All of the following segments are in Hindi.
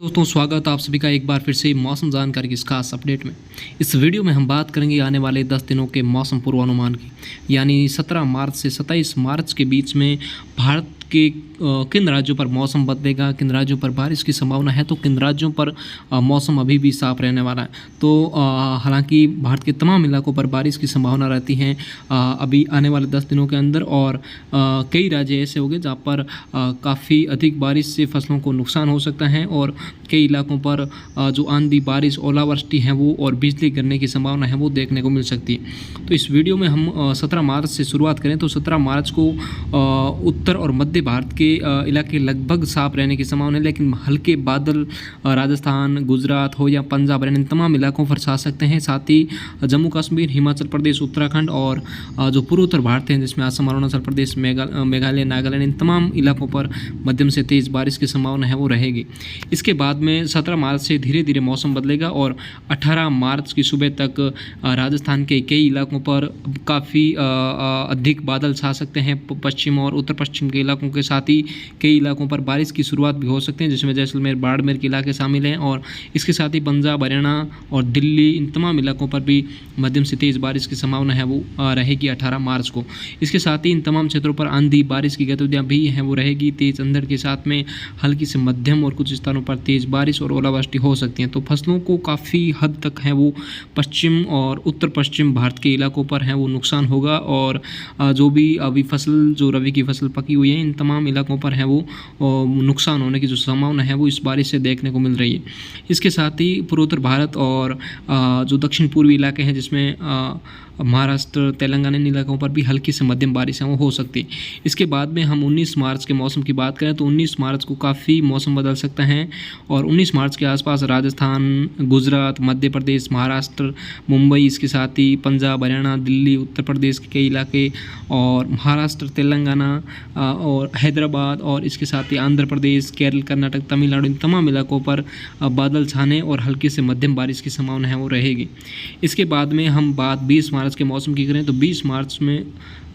दोस्तों स्वागत है आप सभी का एक बार फिर से मौसम जानकारी की इस खास अपडेट में। इस वीडियो में हम बात करेंगे आने वाले 10 दिनों के मौसम पूर्वानुमान की, यानी 17 मार्च से 27 मार्च के बीच में भारत के किन राज्यों पर मौसम बदलेगा, किन राज्यों पर बारिश की संभावना है, तो किन राज्यों पर मौसम अभी भी साफ रहने वाला है। तो हालांकि भारत के तमाम इलाकों पर बारिश की संभावना रहती है अभी आने वाले 10 दिनों के अंदर, और कई राज्य ऐसे होंगे जहाँ पर काफ़ी अधिक बारिश से फसलों को नुकसान हो सकता है, और कई इलाकों पर जो आंधी बारिश ओलावृष्टि है वो और बिजली गिरने की संभावना है वो देखने को मिल सकती है। तो इस वीडियो में हम 17 मार्च से शुरुआत करें तो 17 मार्च को उत्तर और मध्य भारत के इलाके लगभग साफ रहने की संभावना है, लेकिन हल्के बादल राजस्थान, गुजरात हो या पंजाब, इन तमाम इलाकों पर छा सकते हैं। साथ ही जम्मू कश्मीर, हिमाचल प्रदेश, उत्तराखंड और जो पूर्वोत्तर भारत है जिसमें असम, अरुणाचल प्रदेश, मेघालय, नागालैंड, इन तमाम इलाकों पर मध्यम से तेज़ बारिश की संभावना है वो रहेगी। इसके बाद में 17 मार्च से धीरे धीरे मौसम बदलेगा और 18 मार्च की सुबह तक राजस्थान के कई इलाकों पर काफ़ी अधिक बादल छा सकते हैं। पश्चिम और उत्तर पश्चिम के इलाकों के साथ ही कई इलाकों पर बारिश की शुरुआत भी हो सकती है, जिसमें जैसलमेर, बाड़मेर के इलाके शामिल हैं, और इसके साथ ही पंजाब, हरियाणा और दिल्ली, इन तमाम इलाकों पर भी मध्यम से तेज़ बारिश की संभावना है वो रहेगी 18 मार्च को। इसके साथ ही इन तमाम क्षेत्रों पर आंधी बारिश की गतिविधियाँ भी हैं वो रहेगी। तेज़ अंधड़ के साथ में हल्की से मध्यम और कुछ स्थानों पर तेज़ बारिश और ओलावृष्टि हो सकती हैं। तो फसलों को काफ़ी हद तक है वो पश्चिम और उत्तर पश्चिम भारत के इलाकों पर है वो नुकसान होगा, और जो भी अभी फसल, जो रबी की फसल पकी हुई है, इन तमाम इलाकों पर है वो नुकसान होने की जो संभावना है वो इस बारिश से देखने को मिल रही है। इसके साथ ही पूर्वोत्तर भारत और जो दक्षिण पूर्वी इलाके हैं जिसमें महाराष्ट्र, तेलंगाना, इन इलाकों पर भी हल्की से मध्यम बारिश है वो हो सकती है। इसके बाद में हम 19 मार्च के मौसम की बात करें तो 19 मार्च को काफ़ी मौसम बदल सकता है, और 19 मार्च के आसपास राजस्थान, गुजरात, मध्य प्रदेश, महाराष्ट्र, मुंबई, इसके साथ ही पंजाब, हरियाणा, दिल्ली, उत्तर प्रदेश के कई इलाके, और महाराष्ट्र, तेलंगाना और हैदराबाद, और इसके साथ ही आंध्र प्रदेश, केरल, कर्नाटक, तमिलनाडु, इन तमाम इलाकों पर बादल छाने और हल्की से मध्यम बारिश की संभावना है वो रहेगी। इसके बाद में हम बात 20 मार्च के मौसम की करें तो 20 मार्च में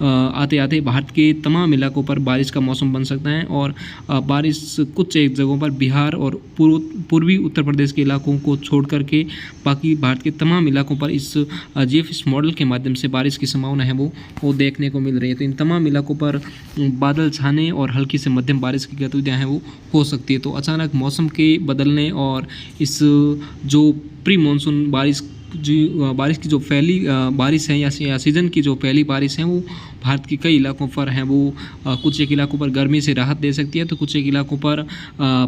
आते आते भारत के तमाम इलाकों पर बारिश का मौसम बन सकता है, और बारिश कुछ एक जगहों पर बिहार और पूर्वी उत्तर प्रदेश के इलाकों को छोड़ करके बाकी भारत के तमाम इलाकों पर इस GFS मॉडल के माध्यम से बारिश की संभावना है वो देखने को मिल रही है। तो इन तमाम इलाकों पर बादल छाने और हल्की से मध्यम बारिश की गतिविधियाँ हैं वो हो सकती है। तो अचानक मौसम के बदलने और इस जो प्री मानसून बारिश की जो पहली बारिश है या सीज़न की जो पहली बारिश है वो भारत के कई इलाकों पर है वो कुछ एक इलाकों पर गर्मी से राहत दे सकती है, तो कुछ एक इलाकों पर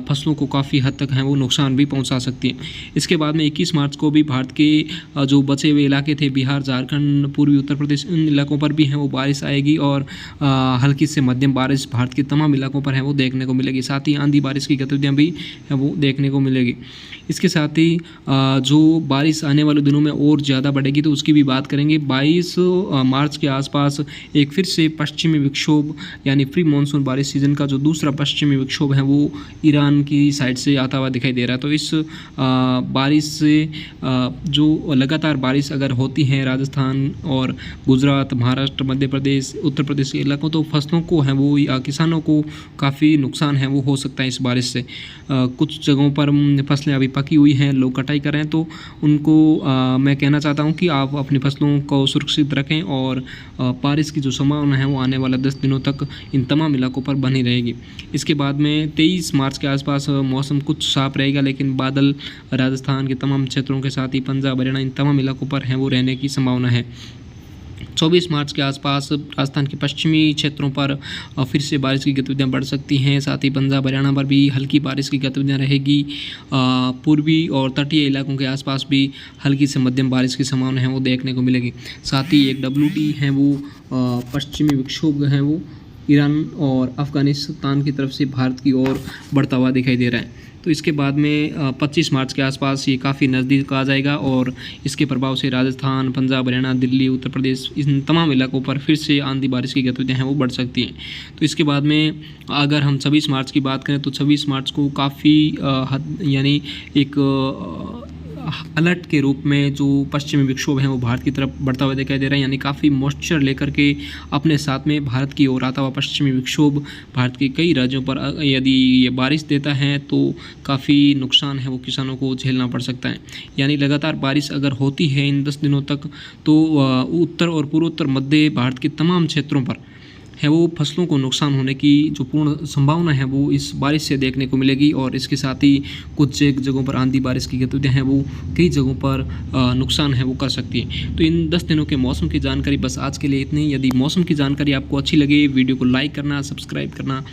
फसलों को काफ़ी हद तक है वो नुकसान भी पहुंचा सकती है। इसके बाद में 21 मार्च को भी भारत के जो बचे हुए इलाके थे, बिहार, झारखंड, पूर्वी उत्तर प्रदेश, इन इलाकों पर भी है वो बारिश आएगी, और हल्की से मध्यम बारिश भारत के तमाम इलाकों पर है वो देखने को मिलेगी। साथ ही आंधी बारिश की गतिविधियाँ भी है वो देखने को मिलेगी। इसके साथ ही जो बारिश आने वाले दिनों में और ज़्यादा बढ़ेगी तो उसकी भी बात करेंगे। 22 मार्च के आसपास एक फिर से पश्चिमी विक्षोभ, यानी प्री मानसून बारिश सीजन का जो दूसरा पश्चिमी विक्षोभ है वो ईरान की साइड से आता हुआ दिखाई दे रहा है। तो इस बारिश से जो लगातार बारिश अगर होती है राजस्थान और गुजरात, महाराष्ट्र, मध्य प्रदेश, उत्तर प्रदेश के इलाकों, तो फसलों को है वो या किसानों को काफ़ी नुकसान है वो हो सकता है इस बारिश से। कुछ जगहों पर फसलें अभी पकी हुई हैं, लोग कटाई कर रहे हैं, तो उनको मैं कहना चाहता हूं कि आप अपनी फसलों को सुरक्षित रखें, और बारिश की जो संभावना है वो आने वाला 10 दिनों तक इन तमाम इलाकों पर बनी रहेगी। इसके बाद में 23 मार्च के आसपास मौसम कुछ साफ रहेगा, लेकिन बादल राजस्थान के तमाम क्षेत्रों के साथ ही पंजाब, हरियाणा, इन तमाम इलाकों पर हैं वो रहने की संभावना है। 24 मार्च के आसपास राजस्थान के पश्चिमी क्षेत्रों पर फिर से बारिश की गतिविधियां बढ़ सकती हैं। साथ ही पंजाब, हरियाणा पर भी हल्की बारिश की गतिविधियां रहेगी। पूर्वी और तटीय इलाकों के आसपास भी हल्की से मध्यम बारिश की संभावना है वो देखने को मिलेगी। साथ ही एक WT है वो पश्चिमी विक्षोभ है वो ईरान और अफ़गानिस्तान की तरफ से भारत की ओर बढ़ता हुआ दिखाई दे रहा है। तो इसके बाद में 25 मार्च के आसपास ये काफ़ी नज़दीक आ जाएगा, और इसके प्रभाव से राजस्थान, पंजाब, हरियाणा, दिल्ली, उत्तर प्रदेश, इन तमाम इलाकों पर फिर से आंधी बारिश की गतिविधियाँ हैं वो बढ़ सकती हैं। तो इसके बाद में अगर हम 26 मार्च की बात करें तो 26 मार्च को काफ़ी यानी एक अलर्ट के रूप में जो पश्चिमी विक्षोभ हैं वो भारत की तरफ बढ़ता हुआ दिखाई दे रहा है, यानी काफ़ी मॉइस्चर लेकर के अपने साथ में भारत की ओर आता हुआ पश्चिमी विक्षोभ भारत के कई राज्यों पर यदि ये बारिश देता है तो काफ़ी नुकसान है वो किसानों को झेलना पड़ सकता है। यानी लगातार बारिश अगर होती है इन 10 दिनों तक तो उत्तर और पूर्वोत्तर मध्य भारत के तमाम क्षेत्रों पर है वो फसलों को नुकसान होने की जो पूर्ण संभावना है वो इस बारिश से देखने को मिलेगी। और इसके साथ ही कुछ एक जगहों पर आंधी बारिश की गतिविधियाँ हैं वो कई जगहों पर नुकसान है वो कर सकती है। तो इन 10 दिनों के मौसम की जानकारी बस आज के लिए इतनी। यदि मौसम की जानकारी आपको अच्छी लगे वीडियो को लाइक करना, सब्सक्राइब करना